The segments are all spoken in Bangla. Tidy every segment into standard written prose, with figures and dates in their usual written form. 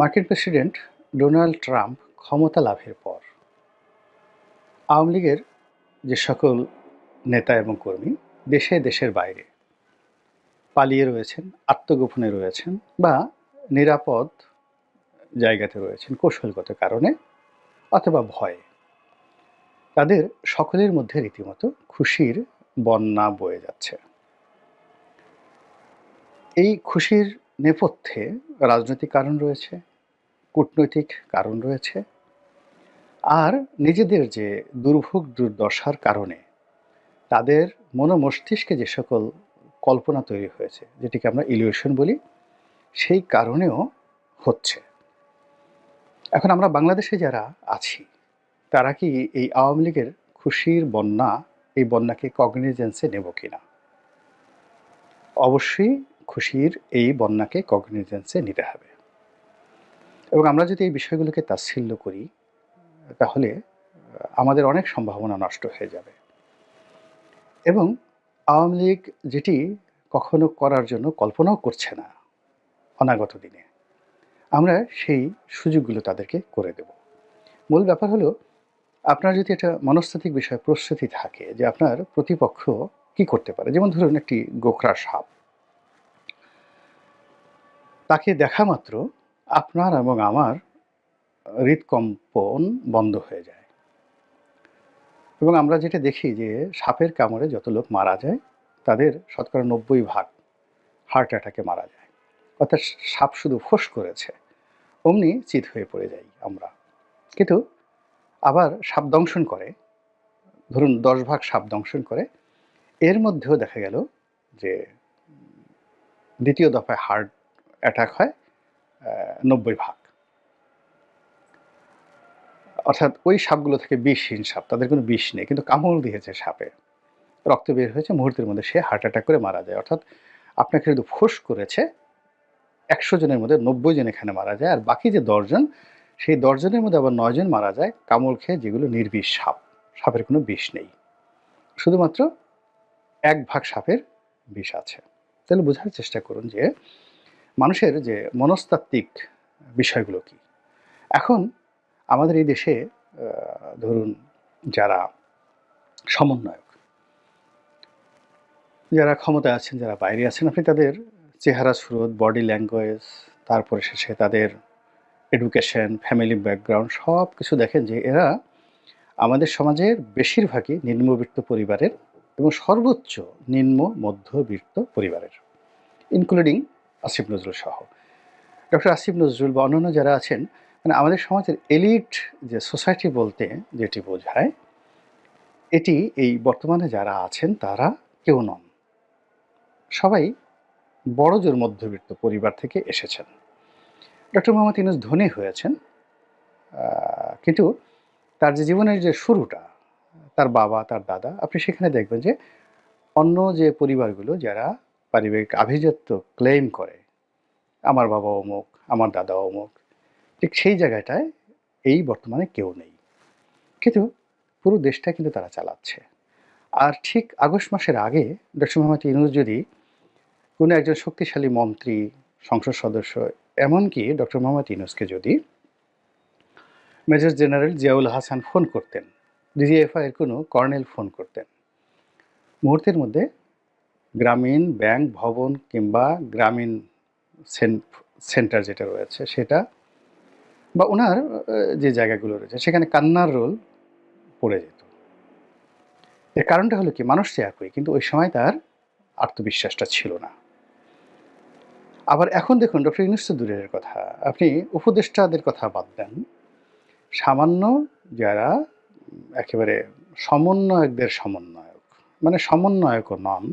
মার্কিন প্রেসিডেন্ট ডোনাল্ড ট্রাম্প ক্ষমতা লাভের পর আওয়ামী লীগের যে সকল নেতা এবং কর্মী দেশে দেশের বাইরে পালিয়ে রয়েছেন, আত্মগোপনে রয়েছেন বা নিরাপদ জায়গাতে রয়েছেন কৌশলগত কারণে অথবা ভয়ে, তাদের সকলের মধ্যে রীতিমতো খুশির বন্যা বয়ে যাচ্ছে। এই খুশির নেপথ্যে রাজনৈতিক কারণ রয়েছে, কূটনৈতিক কারণ রয়েছে, আর নিজেদের যে দুর্ভোগ দুর্দশার কারণে তাদের মস্তিষ্কে যে সকল কল্পনা তৈরি হয়েছে, যেটিকে আমরা ইলিউশন বলি, সেই কারণেও হচ্ছে। এখন আমরা বাংলাদেশে যারা আছি তারা কি এই আওয়ামী লীগের খুশির বন্যা, এই বন্যাকে কগনিজেন্সে নেব কিনা? অবশ্যই খুশির এই বন্যাকে কগনিজেন্সে নিতে হবে। এবং আমরা যদি এই বিষয়গুলোকে তাচ্ছিল্য করি তাহলে আমাদের অনেক সম্ভাবনা নষ্ট হয়ে যাবে। এবং আওয়ামী লীগ যেটি কখনো করার জন্য কল্পনাও করছে না অনাগত দিনে, আমরা সেই সুযোগগুলো তাদেরকে করে দেব। মূল ব্যাপার হলো, আপনার যদি একটা মনস্তাত্ত্বিক বিষয়ে প্রস্তুতি থাকে যে আপনার প্রতিপক্ষ কি করতে পারে, যেমন ধরুন একটি গোখরা সাপ, তাকে দেখা মাত্র আপনার এবং আমার হৃদকম্পন বন্ধ হয়ে যায়। এবং আমরা যেটা দেখি যে সাপের কামড়ে যত লোক মারা যায় তাদের শতকরা 90% হার্ট অ্যাটাকে মারা যায়। অর্থাৎ সাপ শুধু ফোঁস করেছে অমনি চিত হয়ে পড়ে যাই আমরা। কিন্তু আবার সাপ দংশন করে, ধরুন 10 ভাগ সাপ দংশন করে, এর মধ্যেও দেখা গেল যে দ্বিতীয় দফায় হার্ট অ্যাটাক হয় 90 ভাগ। অর্থাৎ ওই সাপগুলো থেকে বিষহীন সাপ, তাদের কোনো বিষ নেই, কিন্তু কামড় দিয়েছে সাপে, রক্ত বের হয়েছে, মুহূর্তের মধ্যে সে হার্ট অ্যাটাক করে মারা যায়। অর্থাৎ আপনাকে শুধু ফোঁস করেছে, 100 জনের মধ্যে 90 জন এখানে মারা যায়, আর বাকি যে 10 জন, সেই 10 জনের মধ্যে আবার 9 জন মারা যায় কামড় খেয়ে, যেগুলো নির্বিষ সাপ, সাপের কোনো বিষ নেই, শুধুমাত্র 1 ভাগ সাপের বিষ আছে। তাহলে বোঝার চেষ্টা করুন যে মানুষের যে মনস্তাত্ত্বিক বিষয়গুলো কি। এখন আমাদের এই দেশে ধরুন যারা সমন্বয়ক, যারা ক্ষমতায় আছেন, যারা বাইরে আছেন, আপনি তাদের চেহারা স্রোত, বডি ল্যাঙ্গুয়েজ, তারপরে শেষে তাদের এডুকেশন, ফ্যামিলি ব্যাকগ্রাউন্ড সব কিছু দেখেন যে এরা আমাদের সমাজের বেশিরভাগই নিম্নবিত্ত পরিবারের এবং সর্বোচ্চ নিম্ন মধ্যবিত্ত পরিবারের, ইনক্লুডিং আসিফ নজরুল সহ। ডক্টর আসিফ নজরুল বা অন্যান্য যারা আছেন, মানে আমাদের সমাজের এলিট যে সোসাইটি বলতে যেটি বোঝায়, এটি এই বর্তমানে যারা আছেন তারা কেউ নন, সবাই বড়জোর মধ্যবিত্ত পরিবার থেকে এসেছেন। ডক্টর মোহাম্মদ ইউনূস ধনী হয়েছেন, কিন্তু তার যে জীবনের যে শুরুটা, তার বাবা, তার দাদা, আপনি সেখানে দেখবেন যে অন্য যে পরিবারগুলো যারা পারিবারিক আভিজাত্য ক্লেম করে, আমার বাবা অমুক, আমার দাদা অমুক, ঠিক সেই জায়গাটায় এই বর্তমানে কেউ নেই, কিন্তু পুরো দেশটা কিন্তু তারা চালাচ্ছে। আর ঠিক আগস্ট মাসের আগে ডক্টর মোহাম্মদ ইউনূস যদি কোনো একজন শক্তিশালী মন্ত্রী, সংসদ সদস্য, এমনকি ডক্টর মোহাম্মদ ইউনূসকে যদি major general Ziaul Hasan phone করতেন, ডিজিএফআই এর কোনো কর্নেল ফোন করতেন, মুহূর্তের মধ্যে গ্রামীণ ব্যাংক ভবন কিংবা গ্রামীণ সেন্টার যেটা রয়েছে সেটা, বা ওনার যে জায়গাগুলো রয়েছে সেখানে কান্নার রোল পড়ে যেত। এর কারণটা হলো কি, মানুষ তো একই, কিন্তু ওই সময় তার আত্মবিশ্বাসটা ছিল না। আবার এখন দেখুন, ডক্টর ইউনূস তো দূরের কথা, আপনি উপদেষ্টাদের কথা বাদ দেন, সামান্য যারা একেবারে সমন্বয়কদের সমন্বয়ক, মানে সমন্বয়কও নন,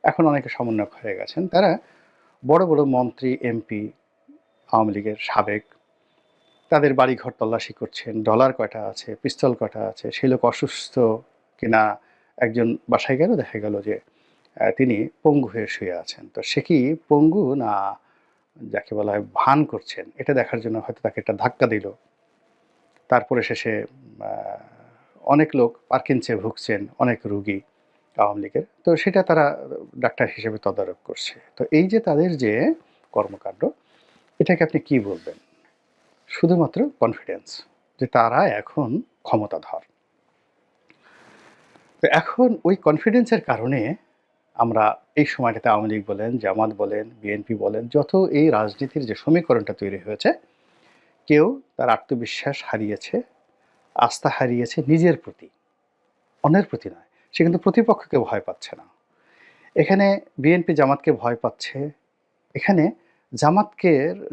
এখন অনেকে সমন্বয়ক হয়ে গেছেন, তারা বড় বড় মন্ত্রী, এমপি, আওয়ামী লীগের সাবেক, তাদের বাড়িঘর তল্লাশি করছেন, ডলার কয়টা আছে, পিস্তল কয়টা আছে, সেই লোক অসুস্থ কিনা, একজন বাসায় গেল, দেখা গেল যে তিনি পঙ্গু হয়ে শুয়ে আছেন, তো সে কি পঙ্গু না যাকে বলা হয় ভান করছেন, এটা দেখার জন্য হয়তো তাকে একটা ধাক্কা দিল। তারপরে শেষে অনেক লোক পার্কিনসে ভুগছেন, অনেক রুগী আওয়ামী লীগের, তো সেটা তারা ডাক্তার হিসেবে তদারক করছে। তো এই যে তাদের যে কর্মকাণ্ড, এটাকে আপনি কি বলবেন? শুধুমাত্র কনফিডেন্স যে তারা এখন ক্ষমতাধর। তো এখন ওই কনফিডেন্সের কারণে আমরা এই সময়টাতে আওয়ামী লীগ বলেন, জামাত বলেন, বিএনপি বলেন, যত এই রাজনীতির যে সমীকরণটা তৈরি হয়েছে, কেউ তার আত্মবিশ্বাস হারিয়েছে, আস্থা হারিয়েছে নিজের প্রতি, অন্যের প্রতি নয়। সে কিন্তু প্রতিপক্ষকে ভয় পাচ্ছে না। এখানে বিএনপি জামাতকে ভয় পাচ্ছে। এখানে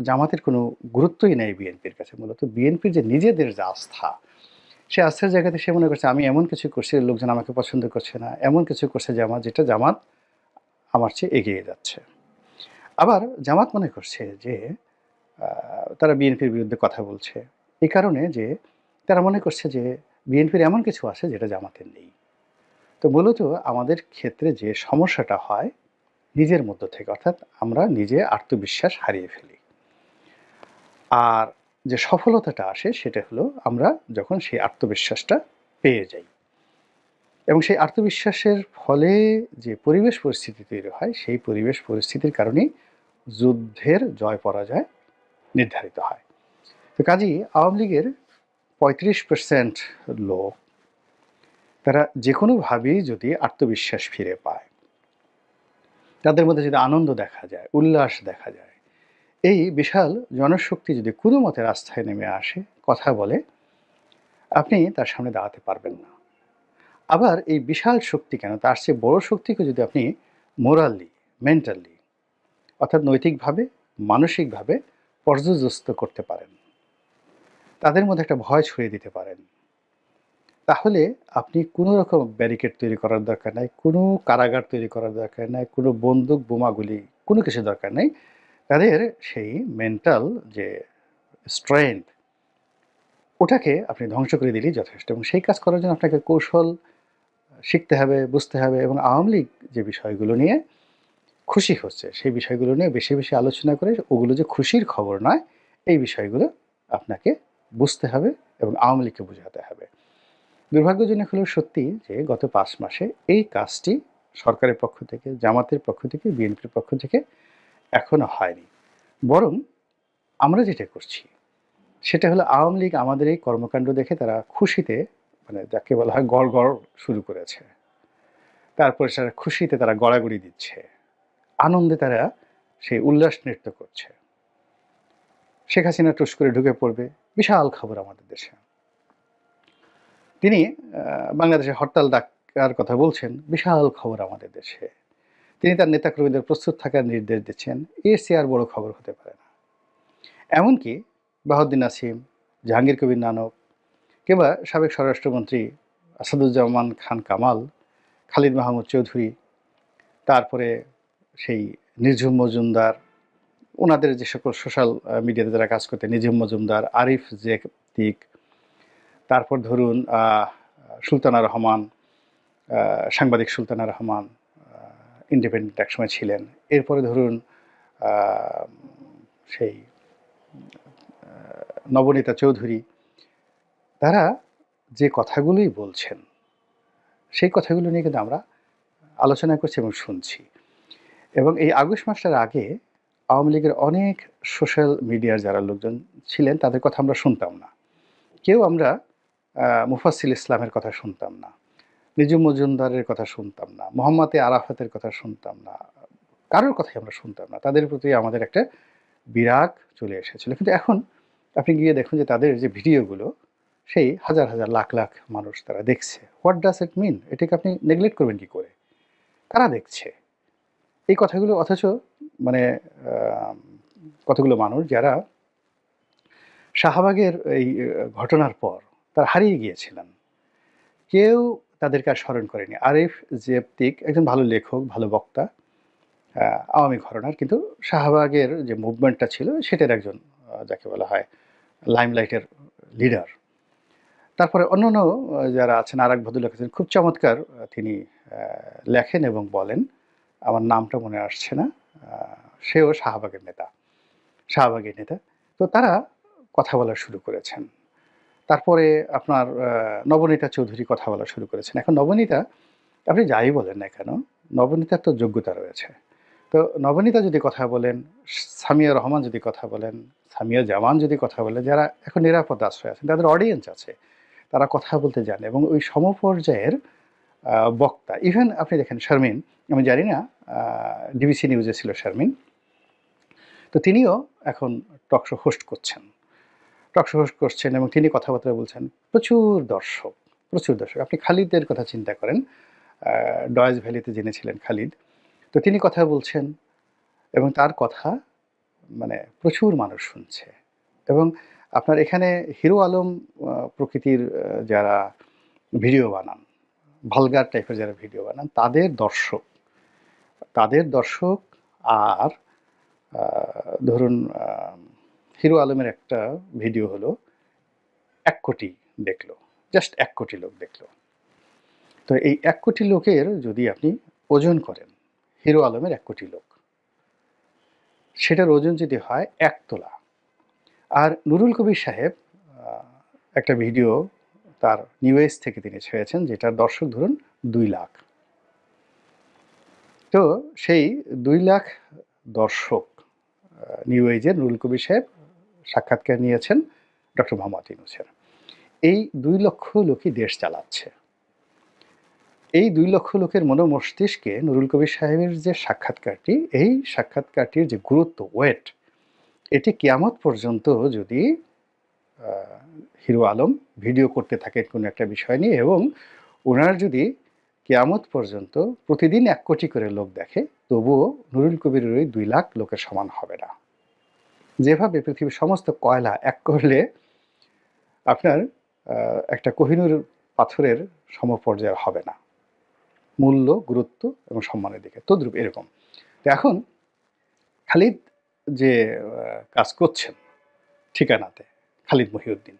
জামাতের কোনো গুরুত্বই নেই বিএনপির কাছে। মূলত বিএনপির যে নিজেদের যে আস্থা, সে আস্থার জায়গাতে সে মনে করছে আমি এমন কিছু করছি লোকজন আমাকে পছন্দ করছে না, এমন কিছু করছে জামাত যেটা জামাত আমার চেয়ে এগিয়ে যাচ্ছে। আবার জামাত মনে করছে যে তারা বিএনপির বিরুদ্ধে কথা বলছে এই কারণে যে তারা মনে করছে যে বিএনপির এমন কিছু আছে যেটা জামাতের নেই। তো মূলত আমাদের ক্ষেত্রে যে সমস্যাটা হয় নিজের মধ্য থেকে, অর্থাৎ আমরা নিজে আত্মবিশ্বাস হারিয়ে ফেলি। আর যে সফলতাটা আসে সেটা হলো আমরা যখন সেই আত্মবিশ্বাসটা পেয়ে যাই, এবং সেই আত্মবিশ্বাসের ফলে যে পরিবেশ পরিস্থিতি তৈরি হয় সেই পরিবেশ পরিস্থিতির কারণেই যুদ্ধের জয় পরাজয় নির্ধারিত হয়। তো কাজেই আওয়ামী লীগের ৩৫% লোক তারা যে কোনোভাবেই যদি আত্মবিশ্বাস ফিরে পায়, তাদের মধ্যে যদি আনন্দ দেখা যায়, উল্লাস দেখা যায়, এই বিশাল জনশক্তি যদি কোনো মতে রাস্তায় নেমে আসে, কথা বলে, আপনি তার সামনে দাঁড়াতে পারবেন না। আবার এই বিশাল শক্তি কেন, তার চেয়ে বড় শক্তিকে যদি আপনি মোরালি, মেন্টালি, অর্থাৎ নৈতিকভাবে, মানসিকভাবে পর্যদস্ত করতে পারেন, তাদের মধ্যে একটা ভয় ছড়িয়ে দিতে পারেন, তাহলে আপনি কোনো রকম ব্যারিকেড তৈরি করার দরকার নাই, কোনো কারাগার তৈরি করার দরকার নাই, কোনো বন্দুক বোমাগুলি কোনো কিছু দরকার নেই। তাদের সেই মেন্টাল যে স্ট্রেংথ, ওটাকে আপনি ধ্বংস করে দিলেই যথেষ্ট, এবং সেই কাজ করার জন্য আপনাকে কৌশল শিখতে হবে, বুঝতে হবে, এবং আওয়ামী লীগ যে বিষয়গুলো নিয়ে খুশি হচ্ছে সেই বিষয়গুলো নিয়ে বেশি বেশি আলোচনা করে ওগুলো যে খুশির খবর নয়, এই বিষয়গুলো আপনাকে বুঝতে হবে এবং আওয়ামী লীগকে বোঝাতে হবে। দুর্ভাগ্যজনক হলেও সত্যি যে গত ৫ মাসে এই কাজটি সরকারের পক্ষ থেকে, জামাতের পক্ষ থেকে, বিএনপির পক্ষ থেকে এখনো হয়নি। বরং আমরা যেটা করছি সেটা হলো আওয়ামী লীগ আমাদের এই কর্মকাণ্ড দেখে তারা খুশিতে, মানে যাকে বলা হয় গড় শুরু করেছে। তারপরে সেটা খুশিতে তারা গড়াগড়ি দিচ্ছে, আনন্দে তারা সেই উল্লাস নৃত্য করছে। শেখ হাসিনা টুস করে ঢুকে পড়বে, বিশাল খবর আমাদের দেশে। তিনি বাংলাদেশে হরতাল ডাকার কথা বলছেন, বিশাল খবর আমাদের দেশে। তিনি তার নেতাকর্মীদের প্রস্তুত থাকার নির্দেশ দিচ্ছেন, এর চেয়ে আর বড় খবর হতে পারে না। এমনকি বাহাউদ্দিন নাসিম, জাহাঙ্গীর কবির নানক, কিংবা সাবেক স্বরাষ্ট্রমন্ত্রী আসাদুজ্জামান খান কামাল, খালিদ মাহমুদ চৌধুরী, তারপরে সেই নিঝুম মজুমদার, ওনাদের যে সকল সোশ্যাল মিডিয়াতে যারা কাজ করতেন, নিঝুম মজুমদার, আরিফ জেতিক, তারপর ধরুন সুলতানা রহমান, সাংবাদিক সুলতানা রহমান, ইন্ডিপেন্ডেন্ট একসময় ছিলেন। এরপরে ধরুন সেই নবনীতা চৌধুরী, তারা যে কথাগুলোই বলছেন সেই কথাগুলো নিয়ে কিন্তু আমরা আলোচনা করছি এবং শুনছি। এবং এই আগস্ট মাসটার আগে আওয়ামী লীগের অনেক সোশ্যাল মিডিয়ার যারা লোকজন ছিলেন তাদের কথা আমরা শুনতাম না। কেউ আমরা মুফাজ্জল ইসলামের কথা শুনতাম না, নিঝুম মজুমদারের কথা শুনতাম না, মোহাম্মদ আরাফাতের কথা শুনতাম না, কারোর কথাই আমরা শুনতাম না। তাদের প্রতি আমাদের একটা বিরাগ চলে এসেছিল। কিন্তু এখন আপনি গিয়ে দেখুন যে তাদের যে ভিডিওগুলো সেই হাজার হাজার লাখ লাখ মানুষ তারা দেখছে। হোয়াট ডাজ ইট মিন? এটাকে আপনি নেগলেক্ট করবেন কী করে? কারা দেখছে এই কথাগুলো? অথচ মানে কতগুলো মানুষ যারা শাহবাগের এই ঘটনার পর তারা হারিয়ে গিয়েছিলেন, কেউ তাদেরকে আর স্মরণ করেনি। আরিফ জেবতিক একজন ভালো লেখক, ভালো বক্তা, আওয়ামী ঘরানার, কিন্তু শাহবাগের যে মুভমেন্টটা ছিল সেটার একজন যাকে বলা হয় লাইমলাইটের লিডার। তারপরে অন্যান্য যারা আছেন, আরেক ভদ্রলোক আছেন খুব চমৎকার, তিনি লেখেন এবং বলেন, আমার নামটা মনে আসছে না, সেও শাহবাগের নেতা, শাহবাগের নেতা। তো তারা কথা বলা শুরু করেছেন। তারপরে আপনার নবনীতা চৌধুরী কথা বলা শুরু করেছেন। এখন নবনীতা, আপনি যাই বলেন না কেন, নবনীতার তো যোগ্যতা রয়েছে। তো তো নবনীতা যদি কথা বলেন, সামিয়া রহমান যদি কথা বলেন, সামিয়া জামান যদি কথা বলেন, যারা এখন নিরাপদ আশ্রয় আছেন, তাদের অডিয়েন্স আছে, তারা কথা বলতে জানে এবং ওই সমপর্যায়ের বক্তা। ইভেন আপনি দেখেন শারমিন, আমি জানি না ডিবিসি নিউজে ছিল শারমিন, তো তিনিও এখন টকশো হোস্ট করছেন, টকশো হোস্ট করছেন এবং তিনি কথাবার্তা বলছেন। প্রচুর দর্শক, প্রচুর দর্শক। আপনি খালিদের কথা চিন্তা করেন, ডয়েজ ভ্যালিতে যিনি ছিলেন খালিদ, তো তিনি কথা বলছেন এবং তার কথা মানে প্রচুর মানুষ শুনছে। এবং আপনার এখানে হিরো আলম প্রকৃতির যারা ভিডিও বানান, ভালগার টাইপের যারা ভিডিও বানান, তাদের দর্শক আর ধরুন হিরো আলমের একটা ভিডিও হলো 1 কোটি দেখলো, জাস্ট 1 কোটি লোক দেখলো। তো এই 1 কোটি লোকের যদি আপনি ওজন করেন, হিরো আলমের 1 কোটি লোক, সেটার ওজন যদি হয় 1 তোলা। আর নুরুল কবির সাহেব একটা ভিডিও তার নিউ এজ থেকে তিনি ছেড়েছেন, যেটার দর্শক ধরুন 2 লাখ। তো সেই 2 লাখ দর্শক নিউ এজের নুরুল কবির সাহেব সাক্ষাৎকার নিয়েছেন ডক্টর মোহাম্মদ ইউনূসের। এই 2 লক্ষ লোকই দেশ চালাচ্ছে। এই 2 লক্ষ লোকের মনোমস্তিষ্কে নুরুল কবির সাহেবের যে সাক্ষাৎকারটি, এই সাক্ষাৎকারটির যে গুরুত্ব, ওয়েট, এটি কিয়ামত পর্যন্ত যদি হিরো আলম ভিডিও করতে থাকেন কোনো একটা বিষয় নিয়ে এবং ওনার যদি কিয়ামত পর্যন্ত প্রতিদিন 1 কোটি করে লোক দেখে, তবুও নুরুল কবিরের ওই 2 লাখ লোকের সমান হবে না। যেভাবে পৃথিবীর সমস্ত কয়লা এক করলে আপনার একটা কোহিনূর পাথরের সমপর্যায়ের হবে না, মূল্য, গুরুত্ব এবং সম্মানের দিকে, তদ্রূপ এরকম। তো এখন খালিদ যে কাজ করছেন ঠিকানাতে, খালিদ মহিউদ্দিন,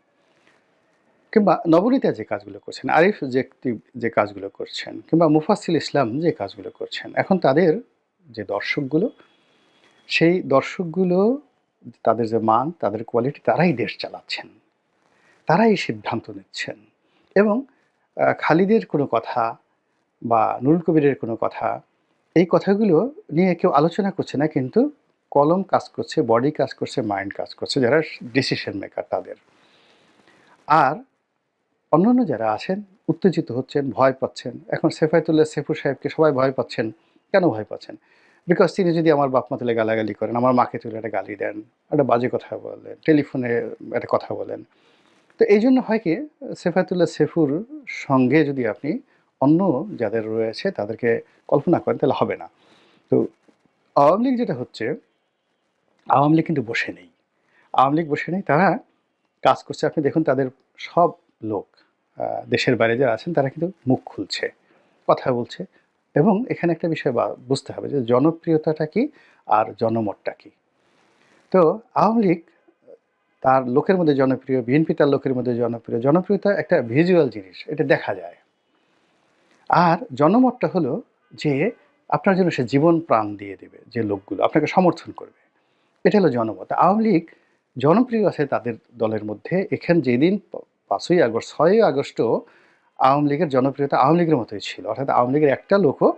কিংবা নবনীতা যে কাজগুলো করছেন, আরিফ যে কাজগুলো করছেন, কিংবা মুফাসসিল ইসলাম যে কাজগুলো করছেন, এখন তাদের যে দর্শকগুলো, সেই দর্শকগুলো, তাদের যে মান, তাদের কোয়ালিটি, তারাই দেশ চালাচ্ছেন, তারাই সিদ্ধান্ত নিচ্ছেন। এবং খালিদের কোনো কথা বা নুরুল কবিরের কোনো কথা, এই কথাগুলো নিয়ে কেউ আলোচনা করছে না, কিন্তু কলম কাজ করছে, বডি কাজ করছে, মাইন্ড কাজ করছে, যারা ডিসিশন মেকার তাদের। আর অন্যান্য যারা আছেন উত্তেজিত হচ্ছেন, ভয় পাচ্ছেন। এখন সেফায়েতুল্লাহ সেফুর সাহেবকে সবাই ভয় পাচ্ছেন। কেন ভয় পাচ্ছেন? বিকজ তিনি যদি আমার বাপ মা তুলে গালাগালি করেন, আমার মাকে তুলে একটা গালি দেন, একটা বাজে কথা বলেন, টেলিফোনে একটা কথা বলেন। তো এই জন্য হয় কি, সেফায়েতুল্লাহ সেফুর সঙ্গে যদি আপনি অন্য যাদের রয়েছে তাদেরকে কল্পনা করেন, তাহলে হবে না। তো আওয়ামী লীগ যেটা হচ্ছে, আওয়ামী লীগ কিন্তু বসে নেই। আওয়ামী লীগ বসে নেই, তারা কাজ করছে। আপনি দেখুন তাদের সব লোক দেশের বাইরে যারা আছেন, তারা কিন্তু মুখ খুলছে, কথা বলছে। এবং এখানে একটা বিষয় বুঝতে হবে যে জনপ্রিয়তাটা কি আর জনমতটা কি। তো আওয়ামী লীগ তার লোকের মধ্যে জনপ্রিয়, বিএনপি তার লোকের মধ্যে জনপ্রিয়। জনপ্রিয়তা একটা ভিজুয়াল জিনিস, এটা দেখা যায়। আর জনমতটা হলো যে আপনার জন্য সে জীবন প্রাণ দিয়ে দেবে, যে লোকগুলো আপনাকে সমর্থন করবে, এটা হলো জনমত। আওয়ামী লীগ জনপ্রিয় আছে তাদের দলের মধ্যে। এখানে যেদিন 5ই আগস্ট, 6ই আগস্টও আওয়ামী লীগের জনপ্রিয়তা আওয়ামী লীগের মতোই ছিল। অর্থাৎ আওয়ামী লীগের একটা লোকও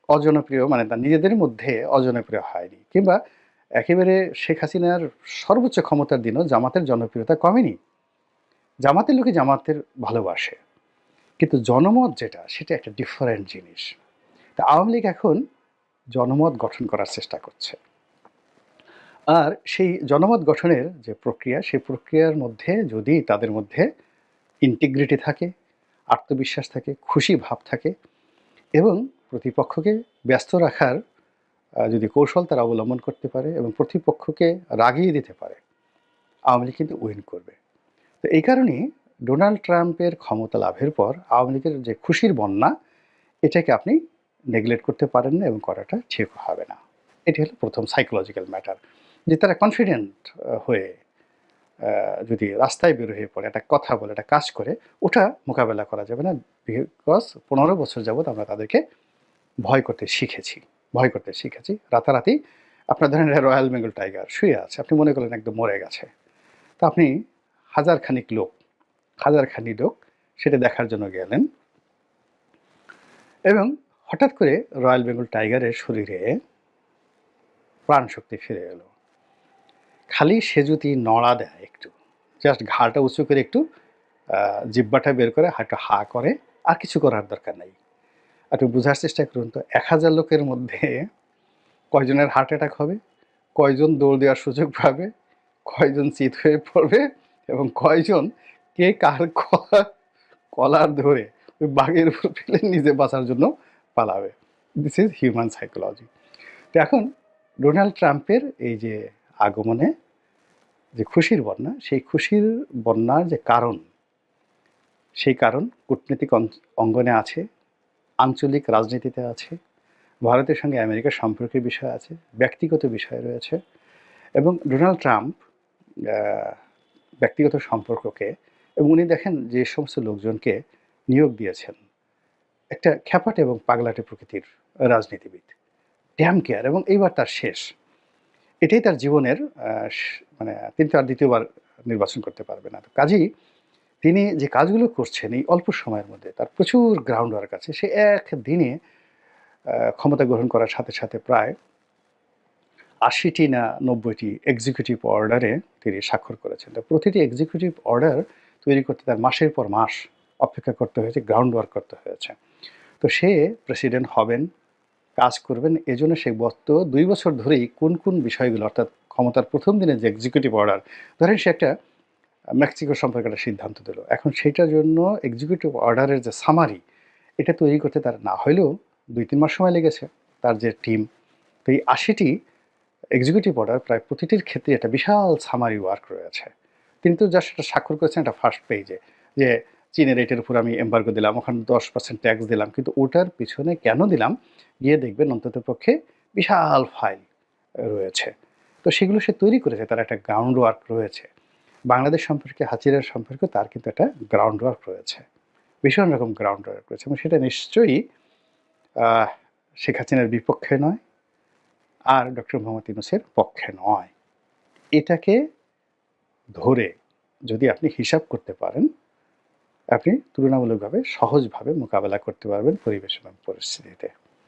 অজনপ্রিয়, মানে তার নিজেদের মধ্যে অজনপ্রিয় হয়নি। কিংবা একেবারে শেখ হাসিনার সর্বোচ্চ ক্ষমতার দিনও জামাতের জনপ্রিয়তা কমেনি। জামাতের লোকে জামাতের ভালোবাসে, কিন্তু জনমত যেটা, সেটা একটা ডিফারেন্ট জিনিস। তা আওয়ামী লীগ এখন জনমত গঠন করার চেষ্টা করছে। আর সেই জনমত গঠনের যে প্রক্রিয়া, সেই প্রক্রিয়ার মধ্যে যদি তাদের মধ্যে ইন্টিগ্রিটি থাকে, আত্মবিশ্বাস থাকে, খুশি ভাব থাকে এবং প্রতিপক্ষকে ব্যস্ত রাখার যদি কৌশল তারা অবলম্বন করতে পারে এবং প্রতিপক্ষকে রাগিয়ে দিতে পারে, আওয়ামী লীগ কিন্তু উইন করবে। তো এই কারণেই ডোনাল্ড ট্রাম্পের ক্ষমতা লাভের পর আওয়ামী লীগের যে খুশির বন্যা, এটাকে আপনি নেগলেক্ট করতে পারেন না এবং করাটা ঠিক হবে না। এটি হলো প্রথম সাইকোলজিক্যাল ম্যাটার, যে তারা কনফিডেন্ট হয়ে যদি রাস্তায় বের হয়ে পড়ে, একটা কথা বলে, একটা কাজ করে, ওটা মোকাবেলা করা যাবে না। বিকজ 15 বছর যাবৎ আমরা তাদেরকে ভয় করতে শিখেছি। রাতারাতি আপনার ধরেন রয়্যাল বেঙ্গল টাইগার শুয়ে আছে, আপনি মনে করলেন একদম মরে গেছে। তা আপনি হাজারখানি লোক সেটা দেখার জন্য গেলেন এবং হঠাৎ করে রয়্যাল বেঙ্গল টাইগারের শরীরে প্রাণ শক্তি ফিরে এলো। খালি সে যদি নড়া দেয় একটু, জাস্ট ঘাড়টা উঁচু করে একটু জিহ্বাটা বের করে একটু হা করে, আর কিছু করার দরকার নাই। একটু বোঝার চেষ্টা করুন তো, ১,০০০ লোকের মধ্যে কয়জনের হার্ট অ্যাটাক হবে, কয়জন দৌড় দেওয়ার সুযোগ পাবে, কয়জন চিত হয়ে পড়বে, এবং কয়জন কে কার কলার ধরে ওই বাঘের উপর ফেলে নিজে বাঁচার জন্য পালাবে। This is human psychology. তো এখন ডোনাল্ড ট্রাম্পের এই যে আগমনে যে খুশির বন্যা, সেই খুশির বন্যার যে কারণ, সেই কারণ কূটনৈতিক অঙ্গনে আছে, আঞ্চলিক রাজনীতিতে আছে, ভারতের সঙ্গে আমেরিকার সম্পর্কের বিষয় আছে, ব্যক্তিগত বিষয় রয়েছে। এবং ডোনাল্ড ট্রাম্প ব্যক্তিগত সম্পর্ককে, এবং উনি দেখেন যে সমস্ত লোকজনকে নিয়োগ দিয়েছেন, একটা খ্যাপাটে এবং পাগলাটে প্রকৃতির রাজনীতিবিদ, ড্যাম কেয়ার, এবং এইবার তার শেষ। এটাই তার জীবনের মানে তিনি তো আর দ্বিতীয়বার নির্বাচন করতে পারবে না। তো কাজেই তিনি যে কাজগুলো করছেন এই অল্প সময়ের মধ্যে, তার প্রচুর গ্রাউন্ড ওয়ার্ক আছে। সে একদিনে ক্ষমতা গ্রহণ করার সাথে সাথে প্রায় ৮০টি না ৯০টি এক্সিকিউটিভ অর্ডারে তিনি স্বাক্ষর করেছেন। তো প্রতিটি এক্সিকিউটিভ অর্ডার তৈরি করতে তার মাসের পর মাস অপেক্ষা করতে হয়েছে, গ্রাউন্ড ওয়ার্ক করতে হয়েছে। তো সে প্রেসিডেন্ট হবেন, কাজ করবেন, এজন্য সে গত ২ বছর ধরেই কোন কোন বিষয়গুলো, অর্থাৎ ক্ষমতার প্রথম দিনে যে এক্সিকিউটিভ অর্ডার, ধরেন সে একটা মেক্সিকো সম্পর্কে একটা সিদ্ধান্ত দিল, এখন সেইটার জন্য এক্সিকিউটিভ অর্ডারের যে সামারি, এটা তৈরি করতে তার না হলেও ২-৩ মাস সময় লেগেছে, তার যে টিম। তো এই ৮০টি এক্সিকিউটিভ অর্ডার, প্রায় প্রতিটির ক্ষেত্রে একটা বিশাল সামারি ওয়ার্ক রয়েছে। তিনি তো জাস্ট একটা স্বাক্ষর করেছেন একটা ফার্স্ট পেজে, যে চীনের এটার উপর আমি এম্বার্গো দিলাম, ওখানে 10% ট্যাক্স দিলাম, কিন্তু ওটার পিছনে কেন দিলাম, গিয়ে দেখবেন অন্ততপক্ষে বিশাল ফাইল রয়েছে। তো সেগুলো সে তৈরি করেছে, তার একটা গ্রাউন্ড ওয়ার্ক রয়েছে। বাংলাদেশ সম্পর্কে, হাসিনার সম্পর্কে তার কিন্তু একটা গ্রাউন্ড ওয়ার্ক রয়েছে, ভীষণ রকম গ্রাউন্ড ওয়ার্ক রয়েছে, এবং সেটা নিশ্চয়ই শেখ হাসিনার বিপক্ষে নয়, আর ডক্টর মোহাম্মদ ইউনূসের পক্ষে নয়। এটাকে ধরে যদি আপনি হিসাব করতে পারেন, আপনি তুলনামূলকভাবে সহজভাবে মোকাবেলা করতে পারবেন পরিবেশ এবং পরিস্থিতিতে।